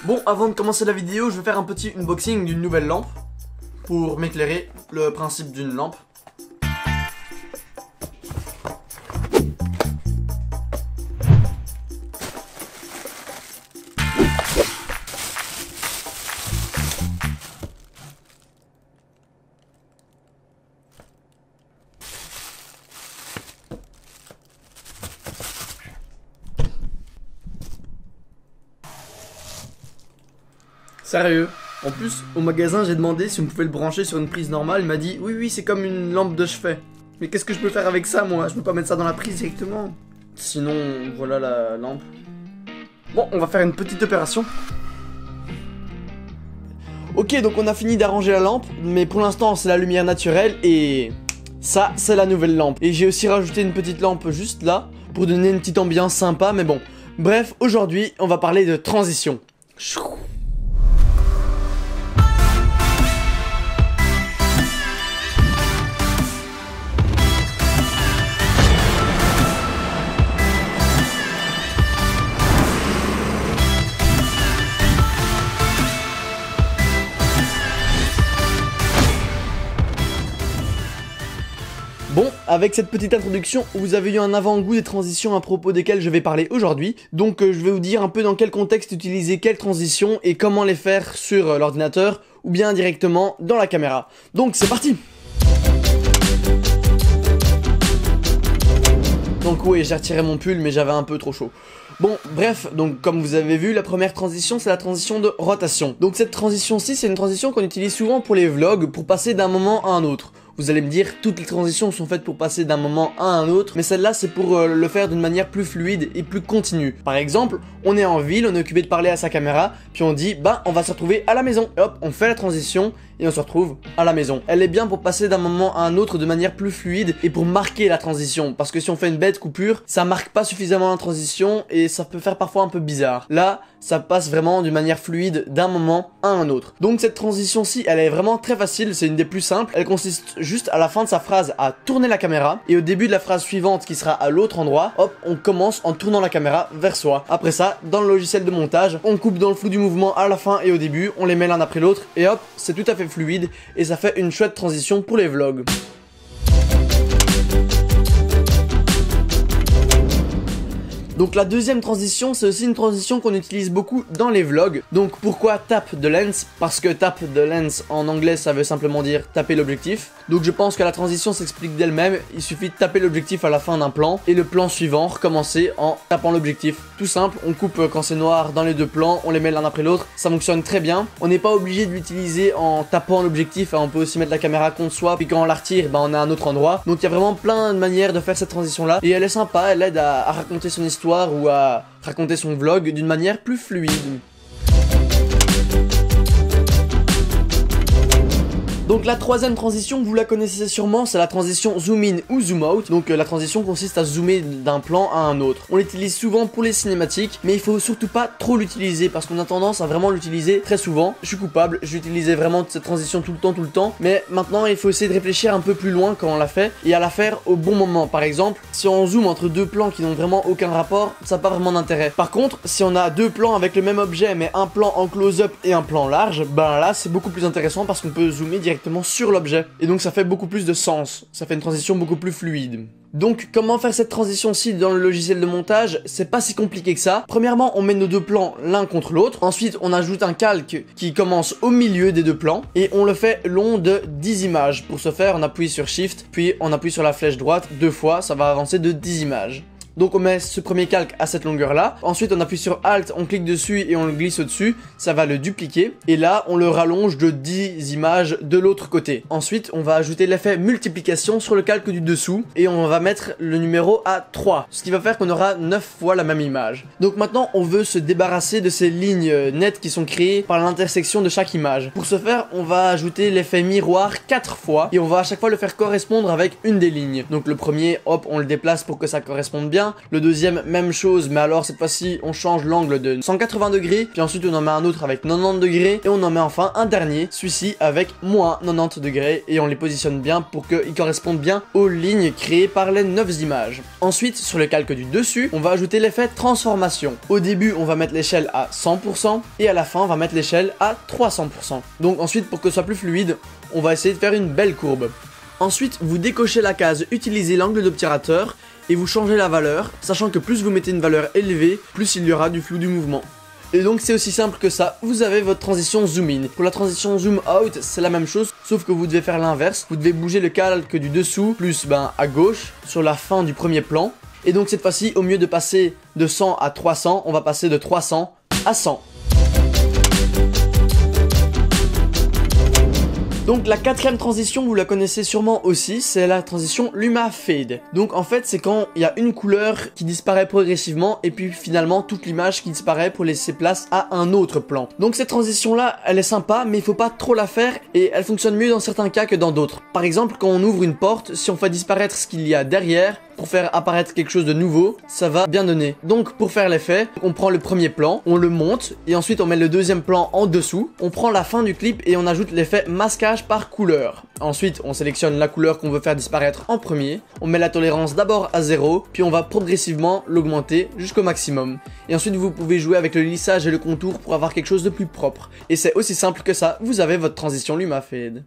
Bon, avant de commencer la vidéo, je vais faire un petit unboxing d'une nouvelle lampe pour m'éclairer le principe d'une lampe. Sérieux. En plus, au magasin, j'ai demandé si on pouvait le brancher sur une prise normale. Il m'a dit oui, c'est comme une lampe de chevet. Mais qu'est-ce que je peux faire avec ça, moi? Je peux pas mettre ça dans la prise directement. Sinon, voilà la lampe. Bon, on va faire une petite opération. Ok, donc on a fini d'arranger la lampe, mais pour l'instant, c'est la lumière naturelle et ça, c'est la nouvelle lampe. Et j'ai aussi rajouté une petite lampe juste là pour donner une petite ambiance sympa, mais bon. Bref, aujourd'hui, on va parler de transition. Bon, avec cette petite introduction, vous avez eu un avant-goût des transitions à propos desquelles je vais parler aujourd'hui. Donc je vais vous dire un peu dans quel contexte utiliser quelles transitions et comment les faire sur l'ordinateur ou bien directement dans la caméra. Donc c'est parti! Donc oui, j'ai retiré mon pull mais j'avais un peu trop chaud. Bon, bref, donc comme vous avez vu, la première transition, c'est la transition de rotation. Donc cette transition-ci, c'est une transition qu'on utilise souvent pour les vlogs, pour passer d'un moment à un autre. Vous allez me dire, toutes les transitions sont faites pour passer d'un moment à un autre, mais celle-là, c'est pour le faire d'une manière plus fluide et plus continue. Par exemple, on est en ville, on est occupé de parler à sa caméra, puis on dit, bah, on va se retrouver à la maison. Et hop, on fait la transition et on se retrouve à la maison. Elle est bien pour passer d'un moment à un autre de manière plus fluide et pour marquer la transition. Parce que si on fait une bête coupure, ça marque pas suffisamment la transition et ça peut faire parfois un peu bizarre. Là, ça passe vraiment d'une manière fluide d'un moment à un autre. Donc cette transition-ci, elle est vraiment très facile, c'est une des plus simples. Elle consiste juste à la fin de sa phrase à tourner la caméra et au début de la phrase suivante qui sera à l'autre endroit, hop, on commence en tournant la caméra vers soi. Après ça, dans le logiciel de montage, on coupe dans le flou du mouvement à la fin et au début, on les met l'un après l'autre et hop, c'est tout à fait fluide et ça fait une chouette transition pour les vlogs. Donc la deuxième transition, c'est aussi une transition qu'on utilise beaucoup dans les vlogs. Donc pourquoi tap the lens? Parce que tap the lens en anglais ça veut simplement dire taper l'objectif. Donc je pense que la transition s'explique d'elle-même, il suffit de taper l'objectif à la fin d'un plan et le plan suivant recommencer en tapant l'objectif. Tout simple, on coupe quand c'est noir dans les deux plans, on les met l'un après l'autre, ça fonctionne très bien. On n'est pas obligé de l'utiliser en tapant l'objectif, on peut aussi mettre la caméra contre soi, puis quand on la retire, on est à un autre endroit. Donc il y a vraiment plein de manières de faire cette transition là et elle est sympa, elle aide à raconter son histoire ou à raconter son vlog d'une manière plus fluide. Donc la troisième transition, vous la connaissez sûrement, c'est la transition zoom in ou zoom out. Donc la transition consiste à zoomer d'un plan à un autre. On l'utilise souvent pour les cinématiques, mais il faut surtout pas trop l'utiliser parce qu'on a tendance à vraiment l'utiliser très souvent. Je suis coupable, j'utilisais vraiment cette transition tout le temps, mais maintenant il faut essayer de réfléchir un peu plus loin quand on la fait et à la faire au bon moment. Par exemple, si on zoome entre deux plans qui n'ont vraiment aucun rapport, ça n'a pas vraiment d'intérêt. Par contre, si on a deux plans avec le même objet, mais un plan en close-up et un plan large, ben là c'est beaucoup plus intéressant parce qu'on peut zoomer directement sur l'objet et donc ça fait beaucoup plus de sens, ça fait une transition beaucoup plus fluide. Donc comment faire cette transition-ci dans le logiciel de montage? C'est pas si compliqué que ça. Premièrement, on met nos deux plans l'un contre l'autre, ensuite on ajoute un calque qui commence au milieu des deux plans et on le fait long de 10 images. Pour ce faire, on appuie sur Shift, puis on appuie sur la flèche droite deux fois, ça va avancer de 10 images. Donc on met ce premier calque à cette longueur là, ensuite on appuie sur Alt, on clique dessus et on le glisse au-dessus, ça va le dupliquer, et là on le rallonge de 10 images de l'autre côté. Ensuite on va ajouter l'effet multiplication sur le calque du dessous, et on va mettre le numéro à 3, ce qui va faire qu'on aura 9 fois la même image. Donc maintenant on veut se débarrasser de ces lignes nettes qui sont créées par l'intersection de chaque image. Pour ce faire, on va ajouter l'effet miroir 4 fois, et on va à chaque fois le faire correspondre avec une des lignes. Donc le premier, hop, on le déplace pour que ça corresponde bien. bien. Le deuxième, même chose, mais alors cette fois-ci, on change l'angle de 180 degrés, puis ensuite on en met un autre avec 90 degrés, et on en met enfin un dernier, celui-ci avec moins 90 degrés, et on les positionne bien pour qu'ils correspondent bien aux lignes créées par les 9 images. Ensuite, sur le calque du dessus, on va ajouter l'effet transformation. Au début, on va mettre l'échelle à 100%, et à la fin, on va mettre l'échelle à 300%. Donc ensuite, pour que ce soit plus fluide, on va essayer de faire une belle courbe. Ensuite, vous décochez la case utiliser l'angle d'obturateur et vous changez la valeur, sachant que plus vous mettez une valeur élevée, plus il y aura du flou du mouvement. Et donc c'est aussi simple que ça, vous avez votre transition zoom in. Pour la transition zoom out, c'est la même chose, sauf que vous devez faire l'inverse. Vous devez bouger le calque du dessous, plus à gauche, sur la fin du premier plan. Et donc cette fois-ci, au mieux de passer de 100 à 300, on va passer de 300 à 100. Donc la quatrième transition, vous la connaissez sûrement aussi, c'est la transition Luma Fade. Donc en fait c'est quand il y a une couleur qui disparaît progressivement et puis finalement toute l'image qui disparaît pour laisser place à un autre plan. Donc cette transition là, elle est sympa mais il faut pas trop la faire et elle fonctionne mieux dans certains cas que dans d'autres. Par exemple quand on ouvre une porte, si on fait disparaître ce qu'il y a derrière, pour faire apparaître quelque chose de nouveau, ça va bien donner. Donc pour faire l'effet, on prend le premier plan, on le monte et ensuite on met le deuxième plan en dessous. On prend la fin du clip et on ajoute l'effet masquage par couleur. Ensuite on sélectionne la couleur qu'on veut faire disparaître en premier. On met la tolérance d'abord à 0, puis on va progressivement l'augmenter jusqu'au maximum. Et ensuite vous pouvez jouer avec le lissage et le contour pour avoir quelque chose de plus propre. Et c'est aussi simple que ça, vous avez votre transition Luma Fade.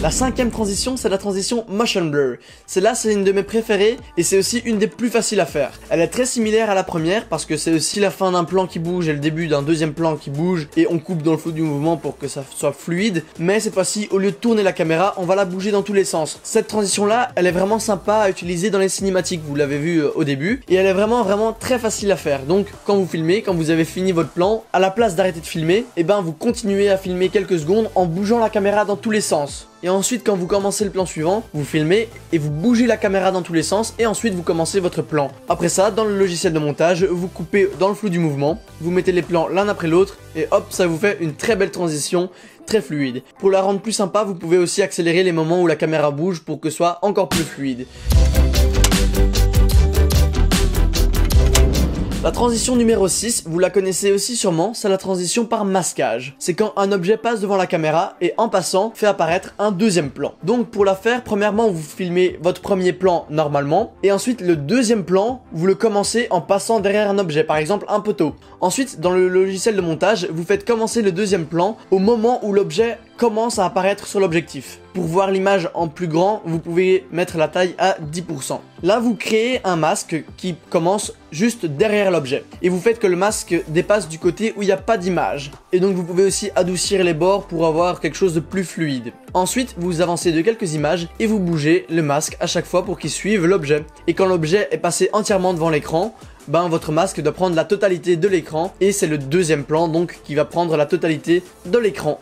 La cinquième transition, c'est la transition Motion Blur. Celle-là, c'est une de mes préférées et c'est aussi une des plus faciles à faire. Elle est très similaire à la première parce que c'est aussi la fin d'un plan qui bouge et le début d'un deuxième plan qui bouge et on coupe dans le flou du mouvement pour que ça soit fluide. Mais cette fois-ci, au lieu de tourner la caméra, on va la bouger dans tous les sens. Cette transition-là, elle est vraiment sympa à utiliser dans les cinématiques, vous l'avez vu au début. Et elle est vraiment très facile à faire. Donc, quand vous filmez, quand vous avez fini votre plan, à la place d'arrêter de filmer, et ben vous continuez à filmer quelques secondes en bougeant la caméra dans tous les sens. Et ensuite quand vous commencez le plan suivant, vous filmez et vous bougez la caméra dans tous les sens et ensuite vous commencez votre plan. Après ça, dans le logiciel de montage, vous coupez dans le flou du mouvement, vous mettez les plans l'un après l'autre et hop, ça vous fait une très belle transition, très fluide. Pour la rendre plus sympa, vous pouvez aussi accélérer les moments où la caméra bouge pour que ce soit encore plus fluide. La transition numéro 6, vous la connaissez aussi sûrement, c'est la transition par masquage. C'est quand un objet passe devant la caméra et en passant, fait apparaître un deuxième plan. Donc pour la faire, premièrement, vous filmez votre premier plan normalement et ensuite le deuxième plan, vous le commencez en passant derrière un objet, par exemple un poteau. Ensuite, dans le logiciel de montage, vous faites commencer le deuxième plan au moment où l'objet commence à apparaître sur l'objectif. Pour voir l'image en plus grand, vous pouvez mettre la taille à 10%. Là, vous créez un masque qui commence juste derrière l'objet. Et vous faites que le masque dépasse du côté où il n'y a pas d'image. Et donc vous pouvez aussi adoucir les bords pour avoir quelque chose de plus fluide. Ensuite, vous avancez de quelques images et vous bougez le masque à chaque fois pour qu'il suive l'objet. Et quand l'objet est passé entièrement devant l'écran, votre masque doit prendre la totalité de l'écran. Et c'est le deuxième plan donc qui va prendre la totalité de l'écran.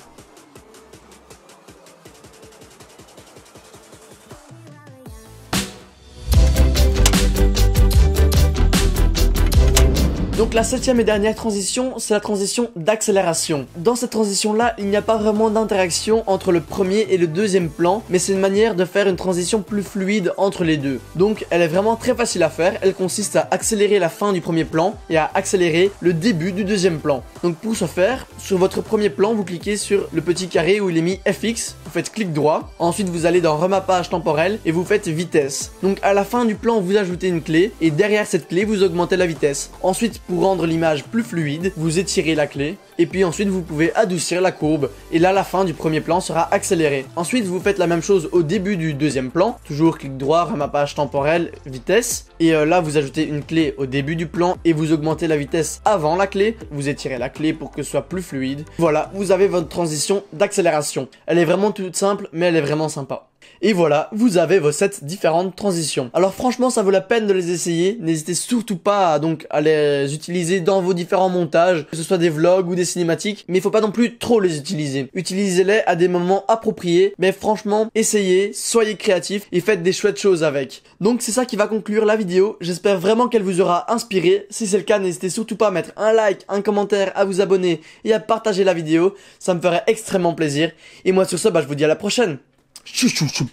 Donc la septième et dernière transition, c'est la transition d'accélération. Dans cette transition-là, il n'y a pas vraiment d'interaction entre le premier et le deuxième plan, mais c'est une manière de faire une transition plus fluide entre les deux. Donc elle est vraiment très facile à faire, elle consiste à accélérer la fin du premier plan et à accélérer le début du deuxième plan. Donc pour ce faire, sur votre premier plan, vous cliquez sur le petit carré où il est mis FX, vous faites clic droit, ensuite vous allez dans remappage temporel et vous faites vitesse. Donc à la fin du plan, vous ajoutez une clé et derrière cette clé, vous augmentez la vitesse. Ensuite, pour rendre l'image plus fluide, vous étirez la clé et puis ensuite vous pouvez adoucir la courbe et là la fin du premier plan sera accélérée. Ensuite vous faites la même chose au début du deuxième plan, toujours clic droit, ramappage temporel, vitesse et là vous ajoutez une clé au début du plan et vous augmentez la vitesse avant la clé, vous étirez la clé pour que ce soit plus fluide. Voilà, vous avez votre transition d'accélération. Elle est vraiment toute simple mais elle est vraiment sympa. Et voilà, vous avez vos 7 différentes transitions. Alors franchement, ça vaut la peine de les essayer. N'hésitez surtout pas à les utiliser dans vos différents montages, que ce soit des vlogs ou des cinématiques. Mais il faut pas non plus trop les utiliser. Utilisez-les à des moments appropriés. Mais franchement, essayez, soyez créatifs et faites des chouettes choses avec. Donc c'est ça qui va conclure la vidéo. J'espère vraiment qu'elle vous aura inspiré. Si c'est le cas, n'hésitez surtout pas à mettre un like, un commentaire, à vous abonner et à partager la vidéo. Ça me ferait extrêmement plaisir. Et moi sur ce, je vous dis à la prochaine. Chou chou chou.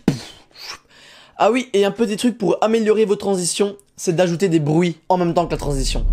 Ah oui, et un petit truc pour améliorer vos transitions, c'est d'ajouter des bruits en même temps que la transition.